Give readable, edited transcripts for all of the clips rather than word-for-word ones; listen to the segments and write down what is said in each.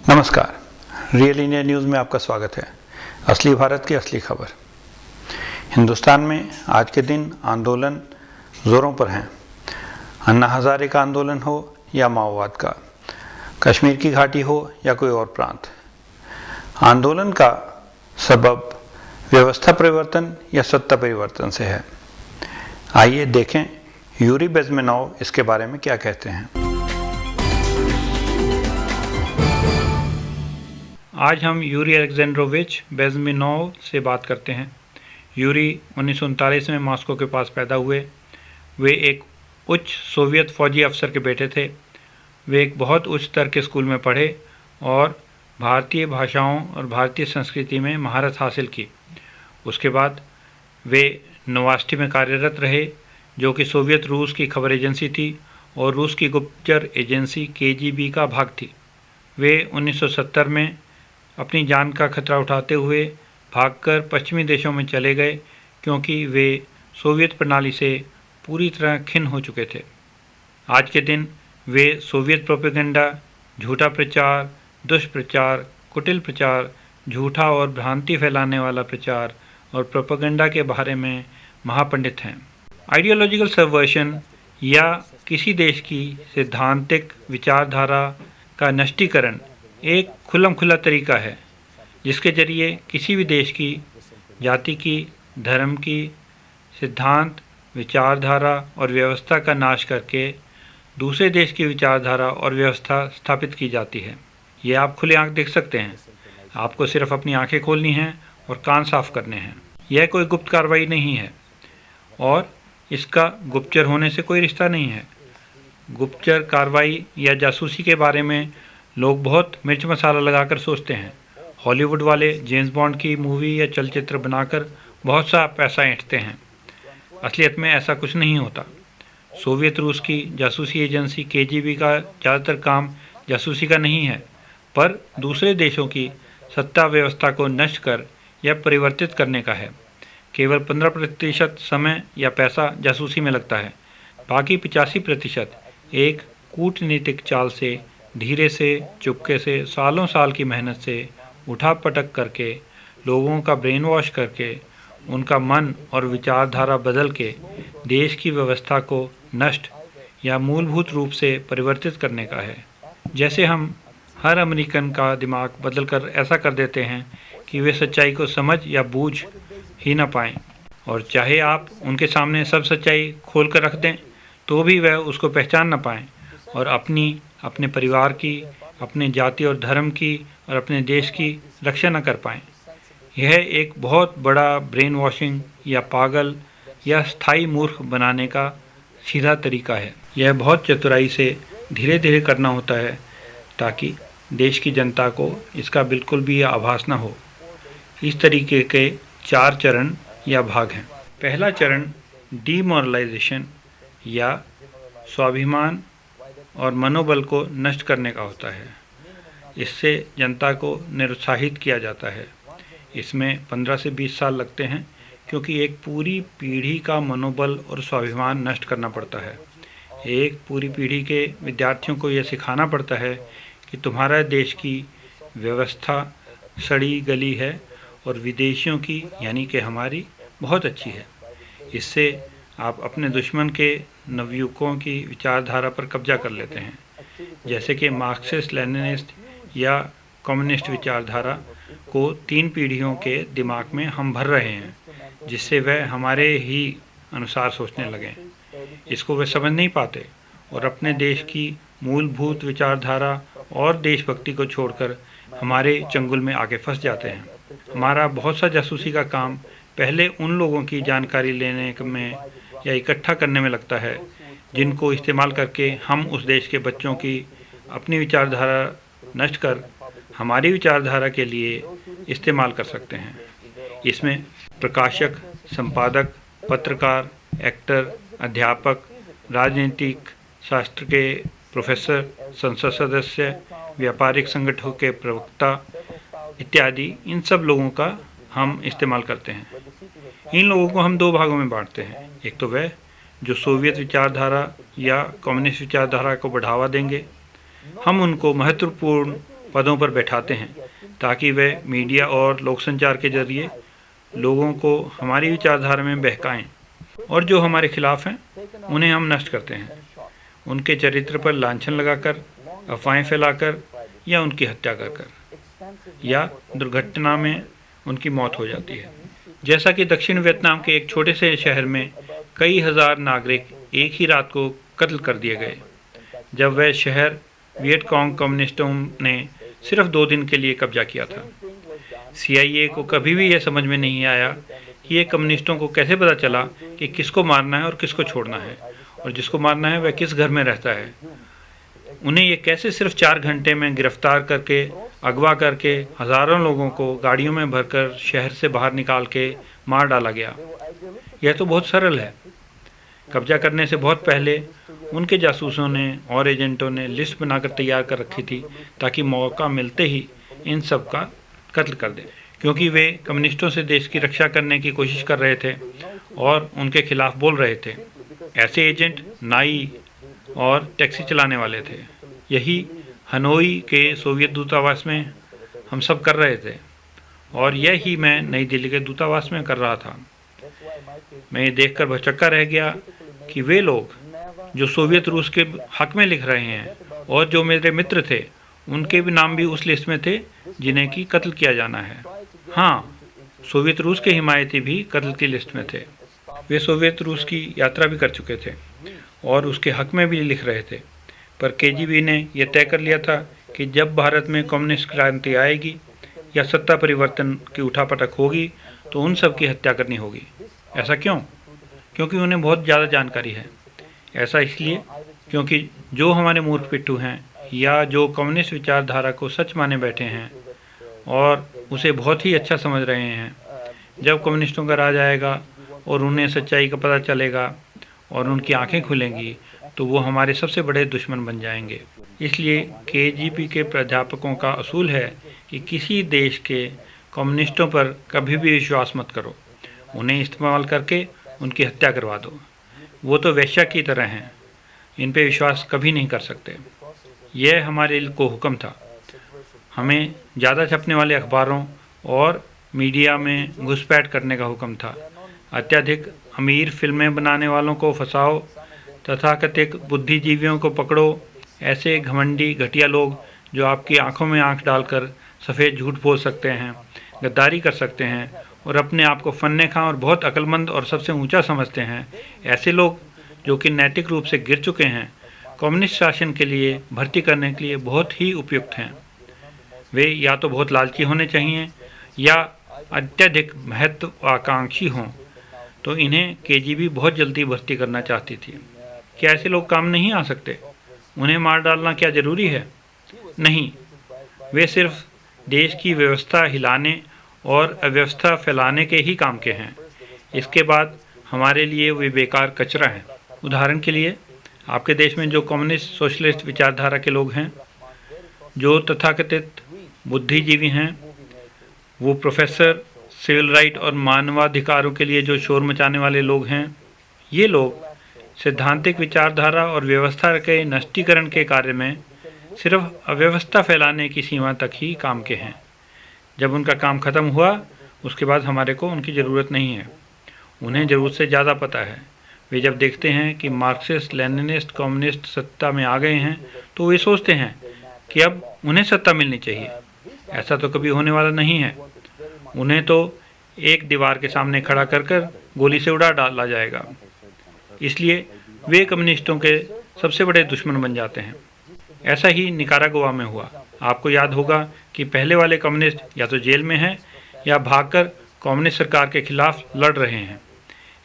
नमस्कार, real India news में आपका स्वागत है। असली भारत की असली खबर। हिंदुस्तान में आज के दिन आंदोलन ज़ोरों पर हैं। अन्ना हज़ारे का आंदोलन हो या माओवाद का, कश्मीर की घाटी हो या कोई और प्रांत, आंदोलन का सबब व्यवस्था परिवर्तन या सत्ता परिवर्तन से है। आइए देखें यूरी बेज़मेनोव इसके बारे में क्या कहते हैं। आज हम यूरी अलेक्जेंड्रोविच बेज़मेनोव से बात करते हैं। यूरी 1939 में मॉस्को के पास पैदा हुए। वे एक उच्च सोवियत फौजी अफसर के बेटे थे। वे एक बहुत उच्च स्तर के स्कूल में पढ़े और भारतीय भाषाओं और भारतीय संस्कृति में महारत हासिल की। उसके बाद वे नोवास्टी में कार्यरत रहे, जो कि सोवियत रूस की खबर एजेंसी थी और रूस की गुप्तचर एजेंसी KGB का भाग थी। वे 1970 में अपनी जान का खतरा उठाते हुए भागकर पश्चिमी देशों में चले गए, क्योंकि वे सोवियत प्रणाली से पूरी तरह खिन्न हो चुके थे। आज के दिन वे सोवियत प्रोपेगेंडा, झूठा प्रचार, दुष्प्रचार, कुटिल प्रचार, झूठा और भ्रांति फैलाने वाला प्रचार और प्रोपेगेंडा के बारे में महापंडित हैं। आइडियोलॉजिकल सबवर्शन या किसी देश की सैद्धांतिक विचारधारा का नष्टीकरण एक खुला तरीका है, जिसके जरिए किसी भी देश की, जाति की, धर्म की, सिद्धांत, विचारधारा और व्यवस्था का नाश करके दूसरे देश की विचारधारा और व्यवस्था स्थापित की जाती है। ये आप खुले आंख देख सकते हैं। आपको सिर्फ अपनी आंखें खोलनी हैं और कान साफ करने हैं। यह कोई गुप्त कार्रवाई नहीं है और इसका गुप्तचर होने से कोई रिश्ता नहीं है। गुप्तचर कार्रवाई या जासूसी के बारे में लोग बहुत मिर्च मसाला लगाकर सोचते हैं। हॉलीवुड वाले जेम्स बॉन्ड की मूवी या चलचित्र बनाकर बहुत सा पैसा ऐंठते हैं। असलियत में ऐसा कुछ नहीं होता। सोवियत रूस की जासूसी एजेंसी KGB का ज़्यादातर काम जासूसी का नहीं है, पर दूसरे देशों की सत्ता व्यवस्था को नष्ट कर या परिवर्तित करने का है। केवल 15% समय या पैसा जासूसी में लगता है। बाकी 85% एक कूटनीतिक चाल से, धीरे से, चुपके से, सालों साल की मेहनत से, उठा पटक करके, लोगों का ब्रेन वॉश करके, उनका मन और विचारधारा बदल के देश की व्यवस्था को नष्ट या मूलभूत रूप से परिवर्तित करने का है। जैसे हम हर अमेरिकन का दिमाग बदल कर ऐसा कर देते हैं कि वे सच्चाई को समझ या बूझ ही ना पाएँ, और चाहे आप उनके सामने सब सच्चाई खोल कर रख दें तो भी वह उसको पहचान ना पाएँ और अपने परिवार की, अपने जाति और धर्म की और अपने देश की रक्षा न कर पाएँ। यह एक बहुत बड़ा ब्रेन वॉशिंग या पागल या स्थायी मूर्ख बनाने का सीधा तरीका है। यह बहुत चतुराई से धीरे धीरे करना होता है, ताकि देश की जनता को इसका बिल्कुल भी आभास न हो। इस तरीके के 4 चरण या भाग हैं। पहला चरण डीमोरलाइजेशन या स्वाभिमान और मनोबल को नष्ट करने का होता है। इससे जनता को निरुत्साहित किया जाता है। इसमें 15 से 20 साल लगते हैं, क्योंकि एक पूरी पीढ़ी का मनोबल और स्वाभिमान नष्ट करना पड़ता है। एक पूरी पीढ़ी के विद्यार्थियों को यह सिखाना पड़ता है कि तुम्हारा देश की व्यवस्था सड़ी गली है और विदेशियों की, यानी कि हमारी, बहुत अच्छी है। इससे आप अपने दुश्मन के नवयुवकों की विचारधारा पर कब्जा कर लेते हैं, जैसे कि मार्क्सिस्ट लेनिनिस्ट या कम्युनिस्ट विचारधारा को 3 पीढ़ियों के दिमाग में हम भर रहे हैं, जिससे वह हमारे ही अनुसार सोचने लगें। इसको वे समझ नहीं पाते और अपने देश की मूलभूत विचारधारा और देशभक्ति को छोड़कर हमारे चंगुल में आके फंस जाते हैं। हमारा बहुत सा जासूसी का काम पहले उन लोगों की जानकारी लेने में या इकट्ठा करने में लगता है, जिनको इस्तेमाल करके हम उस देश के बच्चों की अपनी विचारधारा नष्ट कर हमारी विचारधारा के लिए इस्तेमाल कर सकते हैं। इसमें प्रकाशक, संपादक, पत्रकार, एक्टर, अध्यापक, राजनीतिक शास्त्र के प्रोफेसर, संसद सदस्य, व्यापारिक संगठनों के प्रवक्ता इत्यादि, इन सब लोगों का हम इस्तेमाल करते हैं। इन लोगों को हम 2 भागों में बांटते हैं। एक तो वह जो सोवियत विचारधारा या कम्युनिस्ट विचारधारा को बढ़ावा देंगे, हम उनको महत्वपूर्ण पदों पर बैठाते हैं ताकि वे मीडिया और लोक संचार के जरिए लोगों को हमारी विचारधारा में बहकाएं और जो हमारे खिलाफ हैं उन्हें हम नष्ट करते हैं। उनके चरित्र पर लांछन लगाकर, अफवाहें फैलाकर या उनकी हत्या कर या दुर्घटना में उनकी मौत हो जाती है। जैसा कि दक्षिण वियतनाम के एक छोटे से शहर में कई हजार नागरिक एक ही रात को कत्ल कर दिए गए जब वह शहर वियत कांग कम्युनिस्टों ने सिर्फ 2 दिन के लिए कब्जा किया था। CIA को कभी भी यह समझ में नहीं आया कि ये कम्युनिस्टों को कैसे पता चला कि किसको मारना है और किसको छोड़ना है, और जिसको मारना है वह किस घर में रहता है। उन्हें ये कैसे सिर्फ 4 घंटे में गिरफ्तार करके, अगवा करके हजारों लोगों को गाड़ियों में भरकर शहर से बाहर निकाल के मार डाला गया। यह तो बहुत सरल है। कब्जा करने से बहुत पहले उनके जासूसों ने और एजेंटों ने लिस्ट बनाकर तैयार कर रखी थी ताकि मौका मिलते ही इन सब का कत्ल कर दें, क्योंकि वे कम्युनिस्टों से देश की रक्षा करने की कोशिश कर रहे थे और उनके खिलाफ बोल रहे थे। ऐसे एजेंट नाई और टैक्सी चलाने वाले थे। यही हनोई के सोवियत दूतावास में हम सब कर रहे थे और यही मैं नई दिल्ली के दूतावास में कर रहा था। मैं ये देखकर भौचक्का रह गया कि वे लोग जो सोवियत रूस के हक में लिख रहे हैं और जो मेरे मित्र थे उनके भी नाम भी उस लिस्ट में थे जिन्हें की कत्ल किया जाना है। हाँ, सोवियत रूस के हिमायती भी कत्ल की लिस्ट में थे। वे सोवियत रूस की यात्रा भी कर चुके थे और उसके हक में भी लिख रहे थे। पर KGB ने यह तय कर लिया था कि जब भारत में कम्युनिस्ट क्रांति आएगी या सत्ता परिवर्तन की उठापटक होगी तो उन सब की हत्या करनी होगी। ऐसा क्यों? क्योंकि उन्हें बहुत ज़्यादा जानकारी है। ऐसा इसलिए क्योंकि जो हमारे मूर्ख पिट्ठू हैं या जो कम्युनिस्ट विचारधारा को सच माने बैठे हैं और उसे बहुत ही अच्छा समझ रहे हैं, जब कम्युनिस्टों का राज आएगा और उन्हें सच्चाई का पता चलेगा और उनकी आंखें खुलेंगी तो वो हमारे सबसे बड़े दुश्मन बन जाएंगे। इसलिए KGB के प्राध्यापकों का असूल है कि किसी देश के कम्युनिस्टों पर कभी भी विश्वास मत करो। उन्हें इस्तेमाल करके उनकी हत्या करवा दो। वो तो वेश्या की तरह हैं, इन पे विश्वास कभी नहीं कर सकते। यह हमारे को हुक्म था। हमें ज़्यादा छपने वाले अखबारों और मीडिया में घुसपैठ करने का हुक्म था। अत्यधिक अमीर फिल्में बनाने वालों को फंसाओ, तथाकथित बुद्धिजीवियों को पकड़ो, ऐसे घमंडी घटिया लोग जो आपकी आंखों में आंख डालकर सफ़ेद झूठ बोल सकते हैं, गद्दारी कर सकते हैं और अपने आप को फन्ने खां और बहुत अक्लमंद और सबसे ऊंचा समझते हैं। ऐसे लोग जो कि नैतिक रूप से गिर चुके हैं, कम्युनिस्ट शासन के लिए भर्ती करने के लिए बहुत ही उपयुक्त हैं। वे या तो बहुत लालची होने चाहिए या अत्यधिक महत्वाकांक्षी हों, तो इन्हें KGB बहुत जल्दी भर्ती करना चाहती थी। क्या ऐसे लोग काम नहीं आ सकते? उन्हें मार डालना क्या ज़रूरी है? नहीं, वे सिर्फ देश की व्यवस्था हिलाने और अव्यवस्था फैलाने के ही काम के हैं। इसके बाद हमारे लिए वे बेकार कचरा हैं। उदाहरण के लिए आपके देश में जो कम्युनिस्ट सोशलिस्ट विचारधारा के लोग हैं, जो तथाकथित बुद्धिजीवी हैं, वो प्रोफेसर, सिविल राइट और मानवाधिकारों के लिए जो शोर मचाने वाले लोग हैं, ये लोग सैद्धांतिक विचारधारा और व्यवस्था के नष्टीकरण के कार्य में सिर्फ अव्यवस्था फैलाने की सीमा तक ही काम के हैं। जब उनका काम ख़त्म हुआ उसके बाद हमारे को उनकी ज़रूरत नहीं है। उन्हें ज़रूरत से ज़्यादा पता है। वे जब देखते हैं कि मार्क्सिस्ट लेनिनिस्ट कम्युनिस्ट सत्ता में आ गए हैं तो वे सोचते हैं कि अब उन्हें सत्ता मिलनी चाहिए। ऐसा तो कभी होने वाला नहीं है। उन्हें तो एक दीवार के सामने खड़ा कर कर गोली से उड़ा डाला जाएगा। इसलिए वे कम्युनिस्टों के सबसे बड़े दुश्मन बन जाते हैं। ऐसा ही निकारागुआ में हुआ। आपको याद होगा कि पहले वाले कम्युनिस्ट या तो जेल में हैं या भागकर कम्युनिस्ट सरकार के खिलाफ लड़ रहे हैं।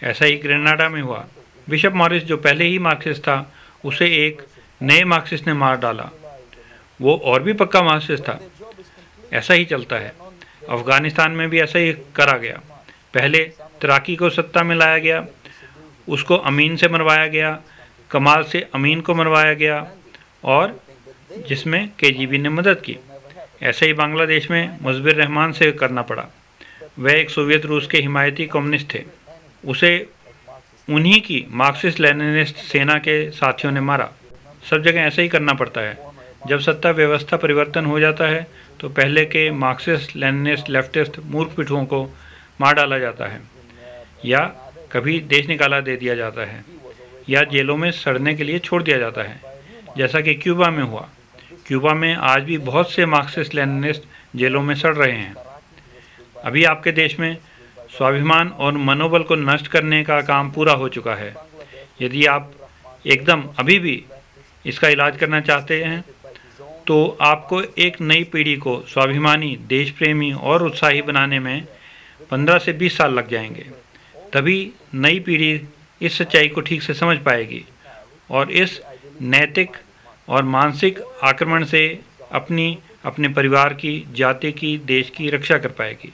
ऐसा ही ग्रेनाडा में हुआ। बिशप मॉरिस जो पहले ही मार्क्सिस्ट था, उसे एक नए मार्क्सिस्ट ने मार डाला। वो और भी पक्का मार्क्सिस्ट था। ऐसा ही चलता है। अफगानिस्तान में भी ऐसा ही करा गया। पहले तराकी को सत्ता में लाया गया, उसको अमीन से मरवाया गया, कमाल से अमीन को मरवाया गया और जिसमें KGB ने मदद की। ऐसे ही बांग्लादेश में मुजबिर रहमान से करना पड़ा। वह एक सोवियत रूस के हिमायती कम्युनिस्ट थे। उसे उन्हीं की मार्क्सिस्ट लेनिनिस्ट सेना के साथियों ने मारा। सब जगह ऐसा ही करना पड़ता है। जब सत्ता व्यवस्था परिवर्तन हो जाता है तो पहले के मार्क्सिस्ट, लेनिनिस्ट, लेफ्टिस्ट मूर्ख पिट्ठुओं को मार डाला जाता है या कभी देश निकाला दे दिया जाता है या जेलों में सड़ने के लिए छोड़ दिया जाता है, जैसा कि क्यूबा में हुआ। क्यूबा में आज भी बहुत से मार्क्सिस्ट लेनिनिस्ट जेलों में सड़ रहे हैं। अभी आपके देश में स्वाभिमान और मनोबल को नष्ट करने का काम पूरा हो चुका है। यदि आप एकदम अभी भी इसका इलाज करना चाहते हैं तो आपको एक नई पीढ़ी को स्वाभिमानी, देश प्रेमी और उत्साही बनाने में 15 से 20 साल लग जाएंगे। तभी नई पीढ़ी इस सच्चाई को ठीक से समझ पाएगी और इस नैतिक और मानसिक आक्रमण से अपने परिवार की, जाति की, देश की रक्षा कर पाएगी।